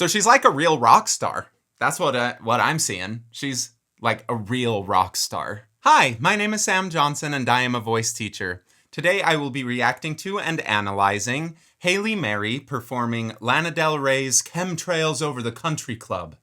So she's like a real rock star. That's what I'm seeing. She's like a real rock star. Hi, my name is Sam Johnson and I am a voice teacher. Today I will be reacting to and analyzing Hayley Mary performing Lana Del Rey's Chemtrails Over the Country Club.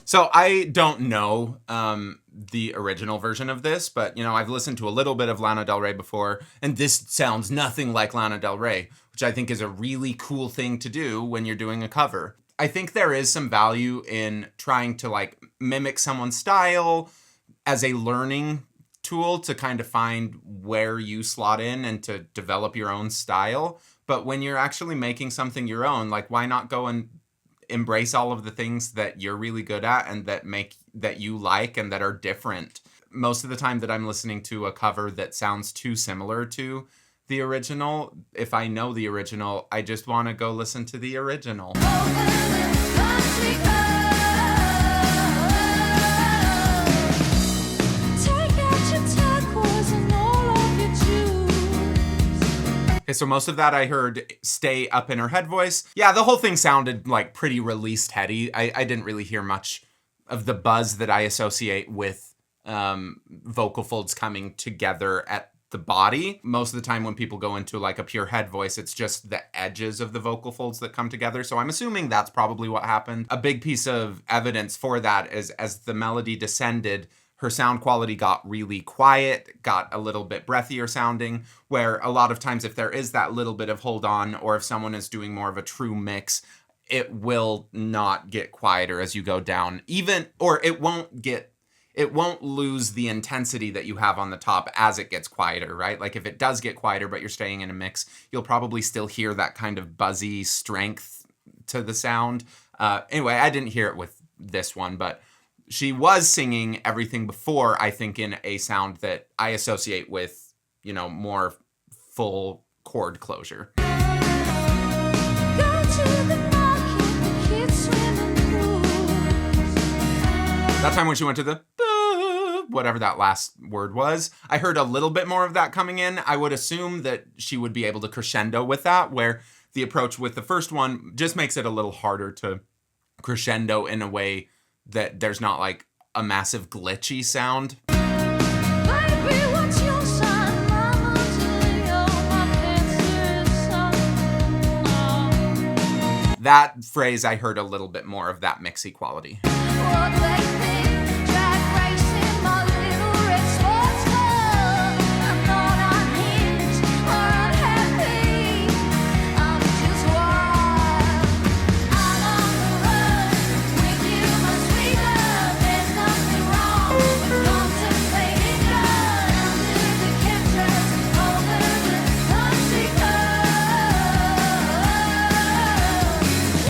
So I don't know the original version of this, but, I've listened to a little bit of Lana Del Rey before, and this sounds nothing like Lana Del Rey, which I think is a really cool thing to do when you're doing a cover. I think there is some value in trying to, mimic someone's style as a learning tool to kind of find where you slot in and to develop your own style. But when you're actually making something your own, why not go and embrace all of the things that you're really good at and that you like and that are different. Most of the time that I'm listening to a cover that sounds too similar to the original, if I know the original, I just want to go listen to the original. Okay, so most of that I heard stay up in her head voice. Yeah, the whole thing sounded pretty released heady. I didn't really hear much of the buzz that I associate with vocal folds coming together at the body. Most of the time when people go into a pure head voice, it's just the edges of the vocal folds that come together. So I'm assuming that's probably what happened. A big piece of evidence for that is as the melody descended, her sound quality got really quiet, got a little bit breathier sounding, where a lot of times if there is that little bit of hold on, or if someone is doing more of a true mix, it will not get quieter as you go down. It won't lose the intensity that you have on the top as it gets quieter, right? If it does get quieter, but you're staying in a mix, you'll probably still hear that kind of buzzy strength to the sound. Anyway, I didn't hear it with this one, but she was singing everything before, I think, in a sound that I associate with, more full chord closure. That time when she went to the whatever that last word was, I heard a little bit more of that coming in. I would assume that she would be able to crescendo with that, where the approach with the first one just makes it a little harder to crescendo in a way that there's not a massive glitchy sound. That phrase, I heard a little bit more of that mixy quality.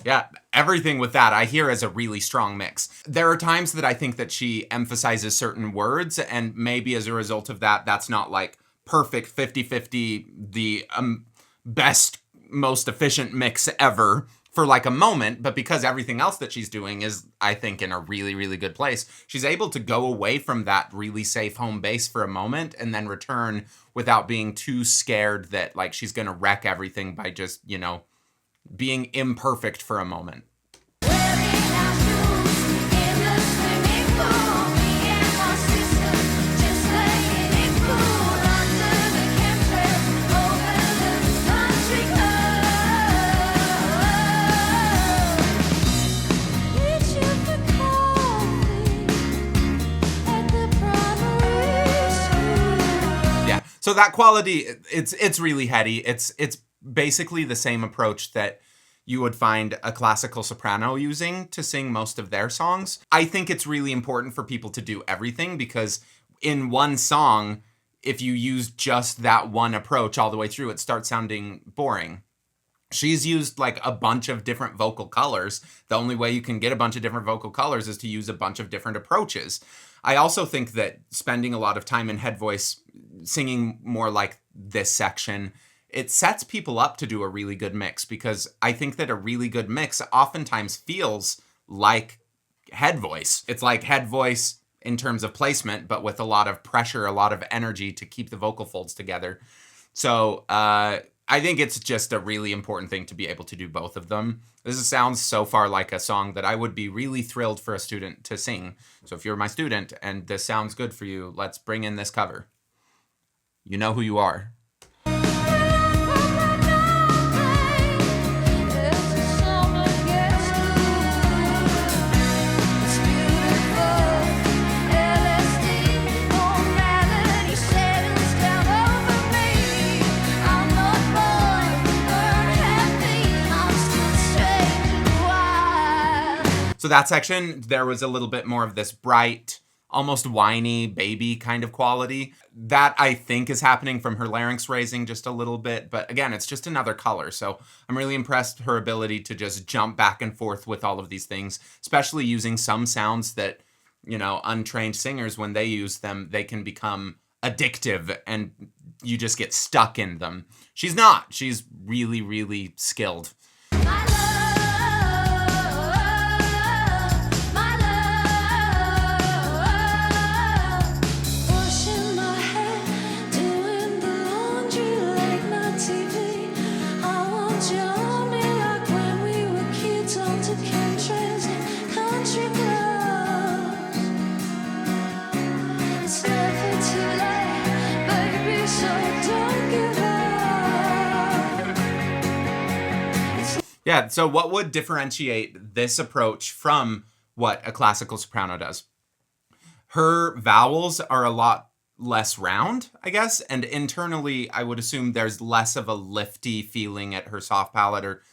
Yeah, everything with that I hear as a really strong mix. There are times that I think that she emphasizes certain words, and maybe as a result of that, that's not perfect 50-50, the best, most efficient mix ever for a moment, but because everything else that she's doing is, I think, in a really, really good place, she's able to go away from that really safe home base for a moment and then return without being too scared that she's gonna wreck everything by just, being imperfect for a moment. Yeah, so that quality, it's really heady. It's basically the same approach that you would find a classical soprano using to sing most of their songs. I think it's really important for people to do everything, because in one song, if you use just that one approach all the way through, it starts sounding boring. She's used a bunch of different vocal colors. The only way you can get a bunch of different vocal colors is to use a bunch of different approaches. I also think that spending a lot of time in head voice, singing more like this section, it sets people up to do a really good mix, because I think that a really good mix oftentimes feels like head voice. It's like head voice in terms of placement, but with a lot of pressure, a lot of energy to keep the vocal folds together. So I think it's just a really important thing to be able to do both of them. This sounds so far like a song that I would be really thrilled for a student to sing. So if you're my student and this sounds good for you, let's bring in this cover. You know who you are. So that section, there was a little bit more of this bright, almost whiny baby kind of quality. That I think is happening from her larynx raising just a little bit. But again, it's just another color. So I'm really impressed her ability to just jump back and forth with all of these things, especially using some sounds that, you know, untrained singers, when they use them, they can become addictive and you just get stuck in them. She's not. She's really, really skilled. Yeah, so what would differentiate this approach from what a classical soprano does? Her vowels are a lot less round, I guess, and internally, I would assume there's less of a lifty feeling at her soft palate, or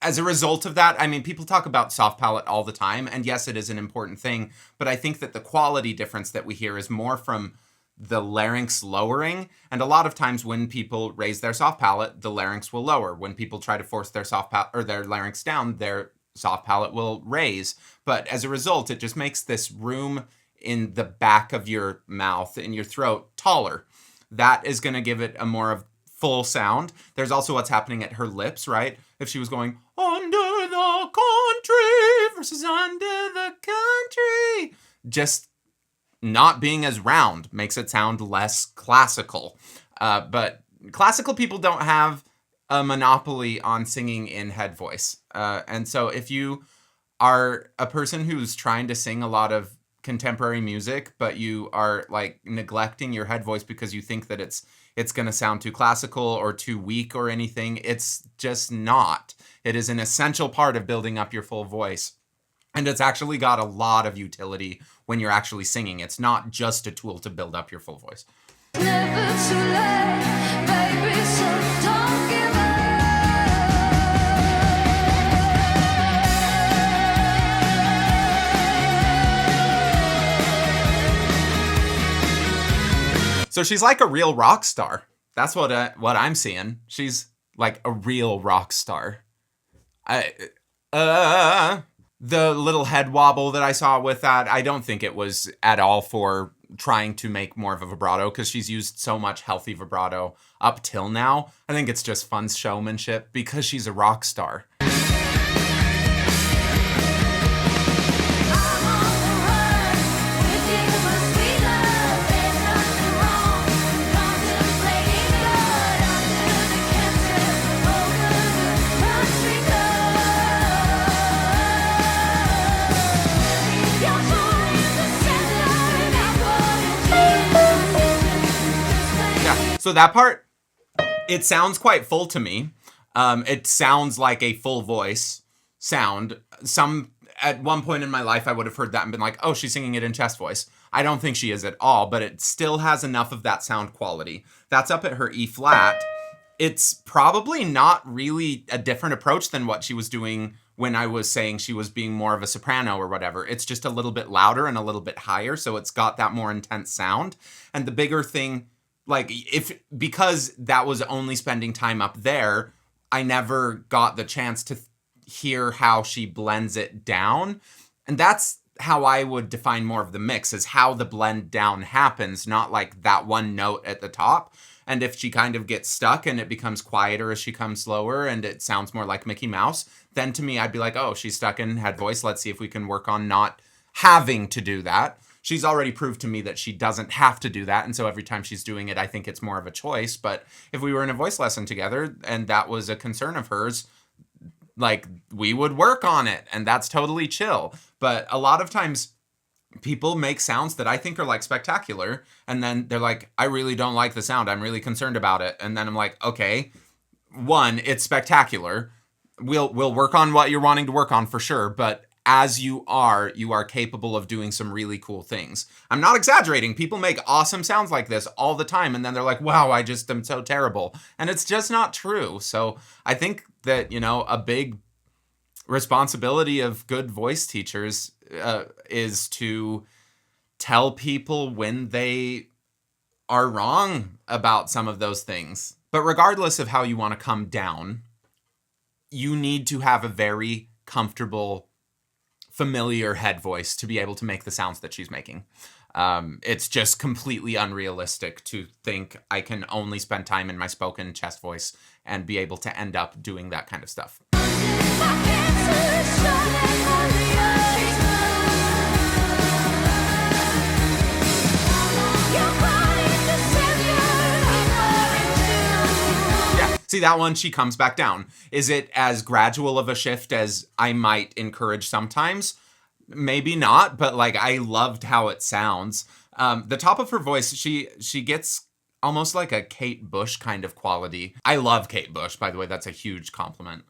as a result of that, I mean, people talk about soft palate all the time, and yes, it is an important thing, but I think that the quality difference that we hear is more from the larynx lowering, and a lot of times when people raise their soft palate, the larynx will lower. When people try to force their soft palate or their larynx down, their soft palate will raise. But as a result, it just makes this room in the back of your mouth, in your throat, taller. That is going to give it a more of full sound. There's also what's happening at her lips, right? If she was going under the country versus under the country, just not being as round makes it sound less classical. But classical people don't have a monopoly on singing in head voice. And so if you are a person who's trying to sing a lot of contemporary music, but you are like neglecting your head voice because you think that it's going to sound too classical or too weak or anything, it's just not. It is an essential part of building up your full voice. And it's actually got a lot of utility when you're actually singing. It's not just a tool to build up your full voice. Never too late, baby, so don't give up. So she's like a real rock star. That's what I'm seeing. She's like a real rock star. The little head wobble that I saw with that, I don't think it was at all for trying to make more of a vibrato, because she's used so much healthy vibrato up till now. I think it's just fun showmanship because she's a rock star. So that part, it sounds quite full to me. It sounds like a full voice sound. At one point in my life, I would have heard that and been like, oh, she's singing it in chest voice. I don't think she is at all, but it still has enough of that sound quality. That's up at her E flat. It's probably not really a different approach than what she was doing when I was saying she was being more of a soprano or whatever. It's just a little bit louder and a little bit higher, so it's got that more intense sound. And the bigger thing, like, because that was only spending time up there, I never got the chance to hear how she blends it down. And that's how I would define more of the mix, is how the blend down happens, not like that one note at the top. And if she kind of gets stuck and it becomes quieter as she comes slower and it sounds more like Mickey Mouse, then to me, I'd be like, oh, she's stuck in head voice. Let's see if we can work on not having to do that. She's already proved to me that she doesn't have to do that. And so every time she's doing it, I think it's more of a choice. But if we were in a voice lesson together and that was a concern of hers, like, we would work on it, and that's totally chill. But a lot of times people make sounds that I think are like spectacular, and then they're like, I really don't like the sound. I'm really concerned about it. And then I'm like, okay, one, it's spectacular. We'll work on what you're wanting to work on for sure, but as you are capable of doing some really cool things. I'm not exaggerating. People make awesome sounds like this all the time, and then they're like, wow, I just am so terrible. And it's just not true. So I think that, a big responsibility of good voice teachers is to tell people when they are wrong about some of those things. But regardless of how you want to come down, you need to have a very comfortable, familiar head voice to be able to make the sounds that she's making. It's just completely unrealistic to think I can only spend time in my spoken chest voice and be able to end up doing that kind of stuff. See, that one, she comes back down. Is it as gradual of a shift as I might encourage sometimes? Maybe not, but I loved how it sounds. The top of her voice, she gets almost like a Kate Bush kind of quality. I love Kate Bush, by the way. That's a huge compliment.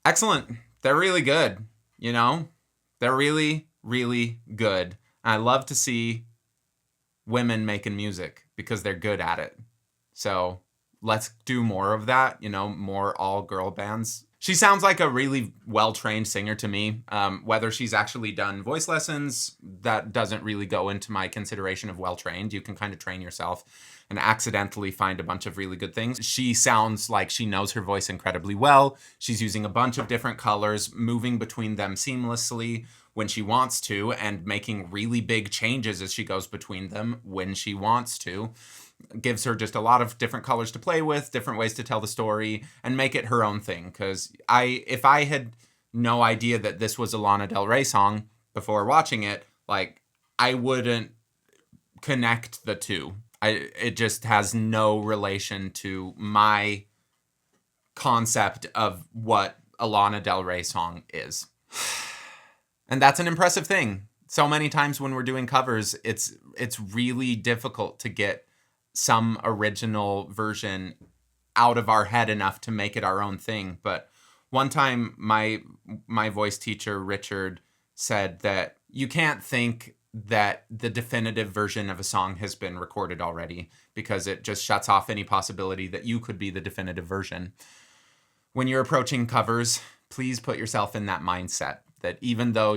Excellent. They're really good, They're really, really good. I love to see women making music because they're good at it. So let's do more of that, more all-girl bands. She sounds like a really well-trained singer to me. Whether she's actually done voice lessons, that doesn't really go into my consideration of well-trained. You can kind of train yourself and accidentally find a bunch of really good things. She sounds like she knows her voice incredibly well. She's using a bunch of different colors, moving between them seamlessly when she wants to, and making really big changes as she goes between them when she wants to. Gives her just a lot of different colors to play with, different ways to tell the story, and make it her own thing. Because if I had no idea that this was a Lana Del Rey song before watching it, I wouldn't connect the two. It just has no relation to my concept of what a Lana Del Rey song is. And that's an impressive thing. So many times when we're doing covers, it's really difficult to get some original version out of our head enough to make it our own thing. But one time my voice teacher, Richard, said that you can't think that the definitive version of a song has been recorded already, because it just shuts off any possibility that you could be the definitive version. When you're approaching covers, please put yourself in that mindset. That even though,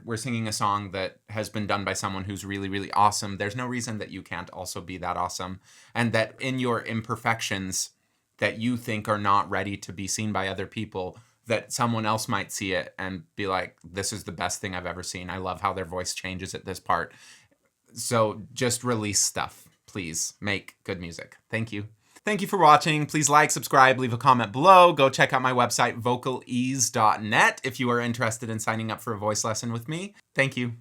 we're singing a song that has been done by someone who's really, really awesome, there's no reason that you can't also be that awesome. And that in your imperfections that you think are not ready to be seen by other people, that someone else might see it and be like, this is the best thing I've ever seen. I love how their voice changes at this part. So just release stuff. Please make good music. Thank you. Thank you for watching. Please like, subscribe, leave a comment below. Go check out my website, vocalease.net, if you are interested in signing up for a voice lesson with me. Thank you.